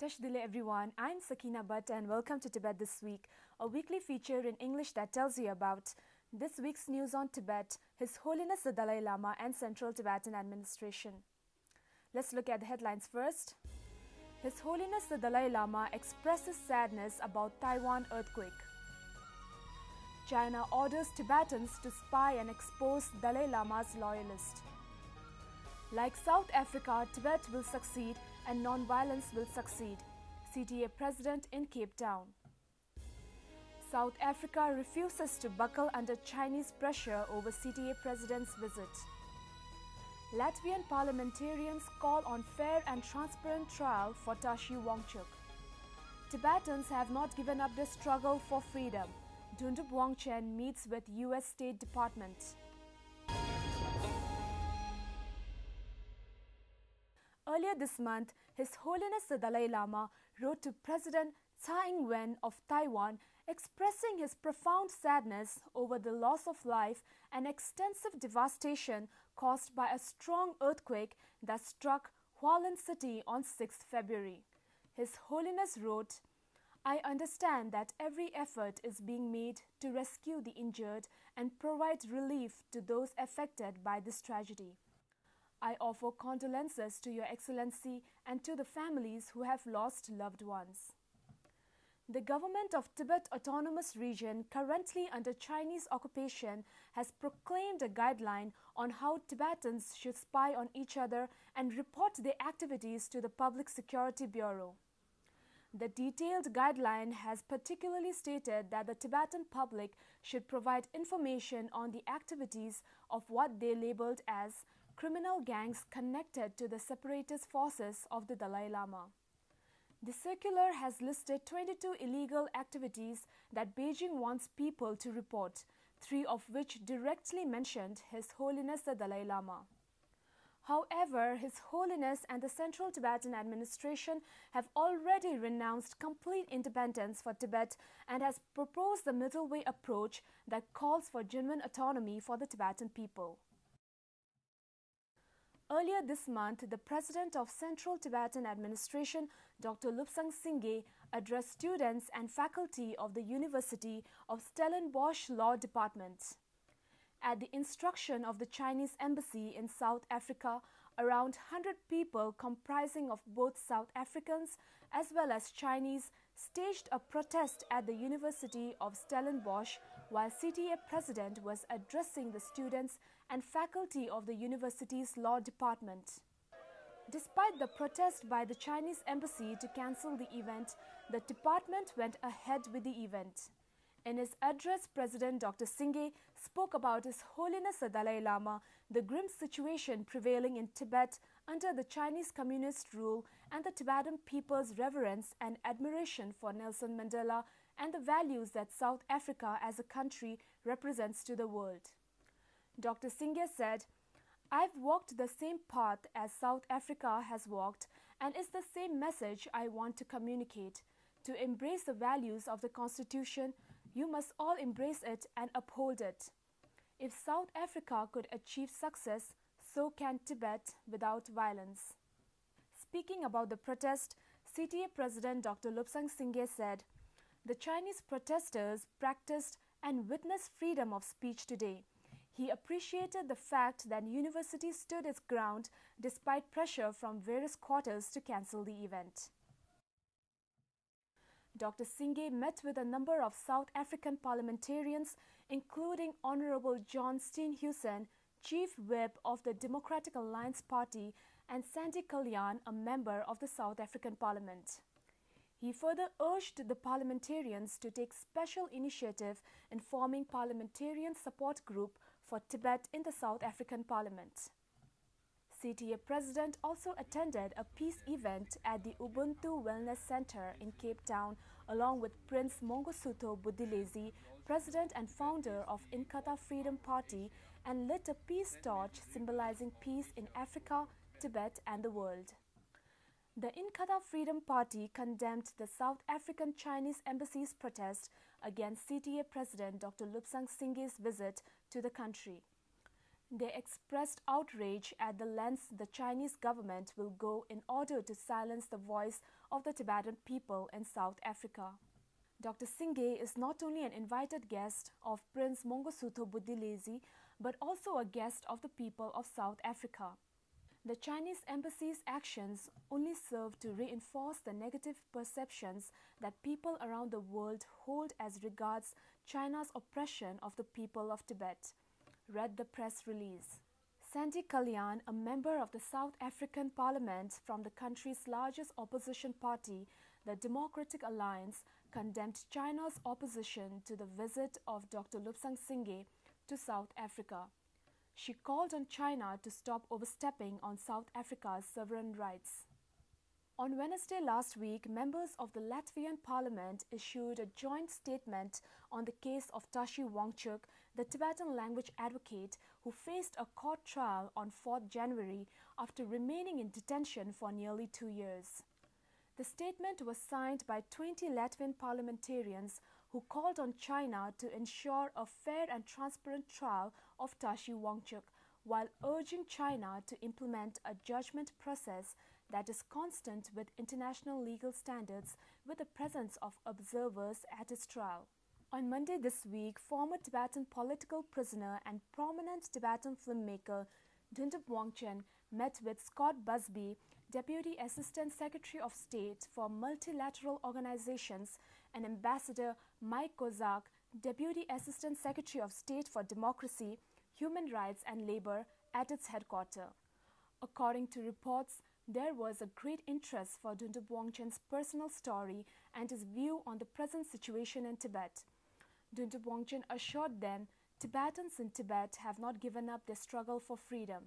Tashdile everyone, I'm Sakina Bhatt and welcome to Tibet This Week, a weekly feature in English that tells you about this week's news on Tibet, His Holiness the Dalai Lama and Central Tibetan Administration. Let's look at the headlines first. His Holiness the Dalai Lama expresses sadness about Taiwan earthquake. China orders Tibetans to spy and expose Dalai Lama's loyalist. Like South Africa, Tibet will succeed and non-violence will succeed. CTA President in Cape Town. South Africa refuses to buckle under Chinese pressure over CTA President's visit. Latvian parliamentarians call on fair and transparent trial for Tashi Wangchuk. Tibetans have not given up their struggle for freedom. Dundup Wangchen meets with US State Department. Earlier this month, His Holiness the Dalai Lama wrote to President Tsai Ing-wen of Taiwan expressing his profound sadness over the loss of life and extensive devastation caused by a strong earthquake that struck Hualien City on 6th February. His Holiness wrote, "I understand that every effort is being made to rescue the injured and provide relief to those affected by this tragedy. I offer condolences to Your Excellency and to the families who have lost loved ones." The government of Tibet Autonomous Region, currently under Chinese occupation, has proclaimed a guideline on how Tibetans should spy on each other and report their activities to the Public Security Bureau. The detailed guideline has particularly stated that the Tibetan public should provide information on the activities of what they labeled as criminal gangs connected to the separatist forces of the Dalai Lama. The circular has listed 22 illegal activities that Beijing wants people to report, 3 of which directly mentioned His Holiness the Dalai Lama. However, His Holiness and the Central Tibetan Administration have already renounced complete independence for Tibet and has proposed the middle way approach that calls for genuine autonomy for the Tibetan people. Earlier this month, the President of Central Tibetan Administration, Dr. Lobsang Singye, addressed students and faculty of the University of Stellenbosch Law Department. At the instruction of the Chinese Embassy in South Africa, around 100 people comprising of both South Africans as well as Chinese staged a protest at the University of Stellenbosch while CTA President was addressing the students and faculty of the university's law department. Despite the protest by the Chinese Embassy to cancel the event, the department went ahead with the event. In his address, President Dr. Singye spoke about His Holiness the Dalai Lama, the grim situation prevailing in Tibet under the Chinese Communist rule, and the Tibetan people's reverence and admiration for Nelson Mandela and the values that South Africa as a country represents to the world. Dr. Singye said, "I've walked the same path as South Africa has walked, and it's the same message I want to communicate. To embrace the values of the Constitution, you must all embrace it and uphold it. If South Africa could achieve success, so can Tibet without violence." Speaking about the protest, CTA President Dr. Lobsang Singye said, "The Chinese protesters practiced and witnessed freedom of speech today. He appreciated the fact that university stood its ground despite pressure from various quarters to cancel the event." Dr. Singye met with a number of South African parliamentarians, including Honorable John Steenhuisen, Chief Whip of the Democratic Alliance Party, and Sandy Kalyan, a member of the South African Parliament. He further urged the parliamentarians to take special initiative in forming parliamentarian support group for Tibet in the South African Parliament. CTA President also attended a peace event at the Ubuntu Wellness Center in Cape Town along with Prince Mangosuthu Buthelezi, President and founder of Inkatha Freedom Party, and lit a peace torch symbolizing peace in Africa, Tibet and the world. The Inkatha Freedom Party condemned the South African Chinese Embassy's protest against CTA President Dr. Lobsang Singye's visit to the country. They expressed outrage at the lengths the Chinese government will go in order to silence the voice of the Tibetan people in South Africa. Dr. Singye is not only an invited guest of Prince Mangosuthu Buthelezi, but also a guest of the people of South Africa. The Chinese embassy's actions only serve to reinforce the negative perceptions that people around the world hold as regards China's oppression of the people of Tibet, read the press release. Sandy Kalyan, a member of the South African Parliament from the country's largest opposition party, the Democratic Alliance, condemned China's opposition to the visit of Dr. Lobsang Singye to South Africa. She called on China to stop overstepping on South Africa's sovereign rights. On Wednesday last week, members of the Latvian parliament issued a joint statement on the case of Tashi Wangchuk, the Tibetan language advocate who faced a court trial on 4 January after remaining in detention for nearly 2 years. The statement was signed by 20 Latvian parliamentarians who called on China to ensure a fair and transparent trial of Tashi Wangchuk, while urging China to implement a judgment process that is consistent with international legal standards with the presence of observers at his trial. On Monday this week, former Tibetan political prisoner and prominent Tibetan filmmaker Tibettv Wangchen met with Scott Busby, Deputy Assistant Secretary of State for Multilateral Organizations, and Ambassador Mike Kozak, Deputy Assistant Secretary of State for Democracy, Human Rights and Labor, at its headquarters. According to reports, there was a great interest for Tibettv Wangchen's personal story and his view on the present situation in Tibet. Tibettv Wangchen assured them Tibetans in Tibet have not given up their struggle for freedom.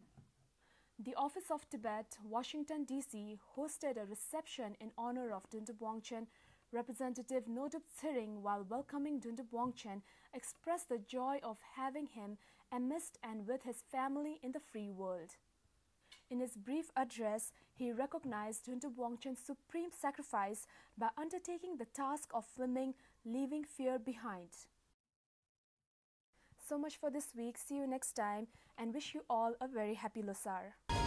The Office of Tibet, Washington, D.C. hosted a reception in honor of Tibettv Wangchen. Representative Nodub Tsering, while welcoming Tibettv Wangchen, expressed the joy of having him amidst and with his family in the free world. In his brief address, he recognized Tibettv Wangchen's supreme sacrifice by undertaking the task of filming Leaving Fear Behind. So much for this week. See you next time and wish you all a very happy Losar.